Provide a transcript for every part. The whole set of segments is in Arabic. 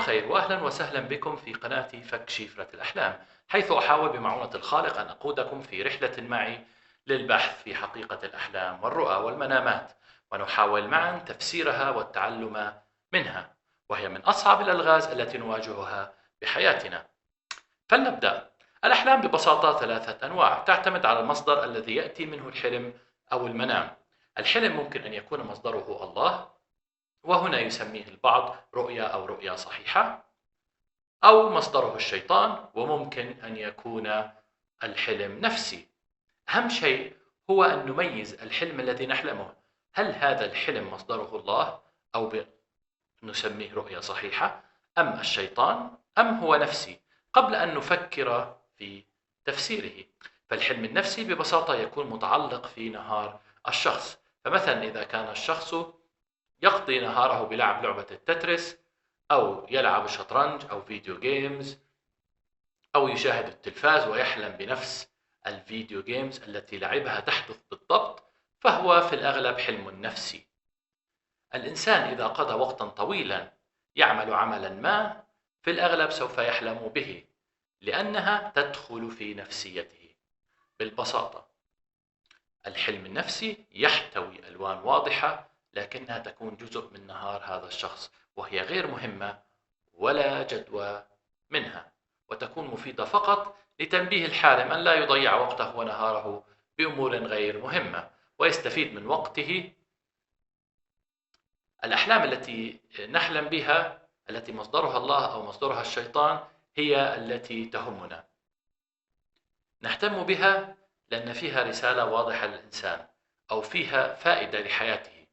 الخير وأهلا وسهلا بكم في قناتي فك شفرة الأحلام، حيث أحاول بمعونة الخالق أن أقودكم في رحلة معي للبحث في حقيقة الأحلام والرؤى والمنامات، ونحاول معا تفسيرها والتعلم منها، وهي من أصعب الألغاز التي نواجهها بحياتنا. فلنبدأ. الأحلام ببساطة ثلاثة أنواع، تعتمد على المصدر الذي يأتي منه الحلم أو المنام. الحلم ممكن أن يكون مصدره الله، وهنا يسميه البعض رؤيا أو رؤيا صحيحة، أو مصدره الشيطان، وممكن أن يكون الحلم نفسي. أهم شيء هو أن نميز الحلم الذي نحلمه، هل هذا الحلم مصدره الله أو نسميه رؤيا صحيحة، أم الشيطان، أم هو نفسي، قبل أن نفكر في تفسيره. فالحلم النفسي ببساطة يكون متعلق في نهار الشخص، فمثلا إذا كان الشخص يقضي نهاره بلعب لعبة التترس، أو يلعب الشطرنج أو فيديو جيمز، أو يشاهد التلفاز ويحلم بنفس الفيديو جيمز التي لعبها تحدث بالضبط، فهو في الأغلب حلم نفسي. الإنسان إذا قضى وقتا طويلا يعمل عملا ما، في الأغلب سوف يحلم به، لأنها تدخل في نفسيته. بالبساطة الحلم النفسي يحتوي ألوان واضحة، لكنها تكون جزء من نهار هذا الشخص، وهي غير مهمة ولا جدوى منها، وتكون مفيدة فقط لتنبيه الحالم أن لا يضيع وقته ونهاره بأمور غير مهمة، ويستفيد من وقته. الأحلام التي نحلم بها، التي مصدرها الله أو مصدرها الشيطان، هي التي تهمنا. نهتم بها لأن فيها رسالة واضحة للإنسان، أو فيها فائدة لحياته.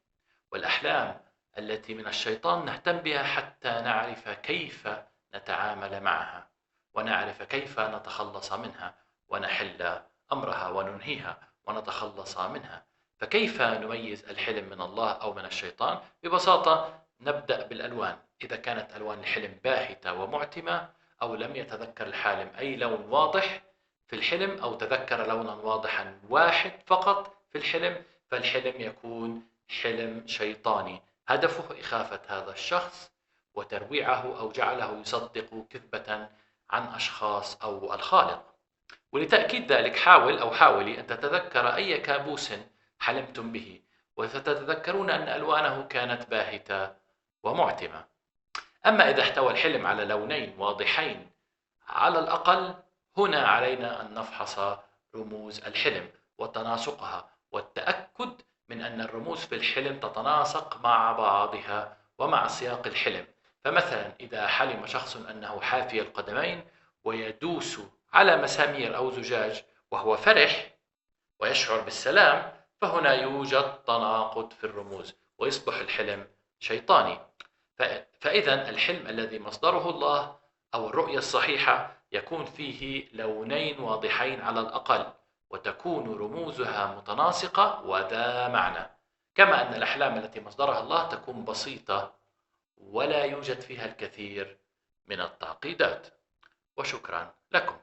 والأحلام التي من الشيطان نهتم بها حتى نعرف كيف نتعامل معها، ونعرف كيف نتخلص منها، ونحل أمرها وننهيها ونتخلص منها. فكيف نميز الحلم من الله أو من الشيطان؟ ببساطة نبدأ بالألوان. إذا كانت ألوان الحلم باهتة ومعتمة، أو لم يتذكر الحالم أي لون واضح في الحلم، أو تذكر لونا واضحا واحد فقط في الحلم، فالحلم يكون حلم شيطاني، هدفه إخافة هذا الشخص وترويعه، أو جعله يصدق كذبة عن أشخاص أو الخالق. ولتأكيد ذلك حاول أو حاولي أن تتذكر أي كابوس حلمتم به، وستتذكرون أن ألوانه كانت باهتة ومعتمة. أما إذا احتوى الحلم على لونين واضحين على الأقل، هنا علينا أن نفحص رموز الحلم وتناسقها، والتأكد من أن الرموز في الحلم تتناسق مع بعضها ومع سياق الحلم. فمثلا إذا حلم شخص أنه حافي القدمين ويدوس على مسامير أو زجاج وهو فرح ويشعر بالسلام، فهنا يوجد تناقض في الرموز ويصبح الحلم شيطاني. فإذا الحلم الذي مصدره الله أو الرؤية الصحيحة يكون فيه لونين واضحين على الأقل، وتكون رموزها متناسقة وذا معنى. كما أن الأحلام التي مصدرها الله تكون بسيطة ولا يوجد فيها الكثير من التعقيدات. وشكرا لكم.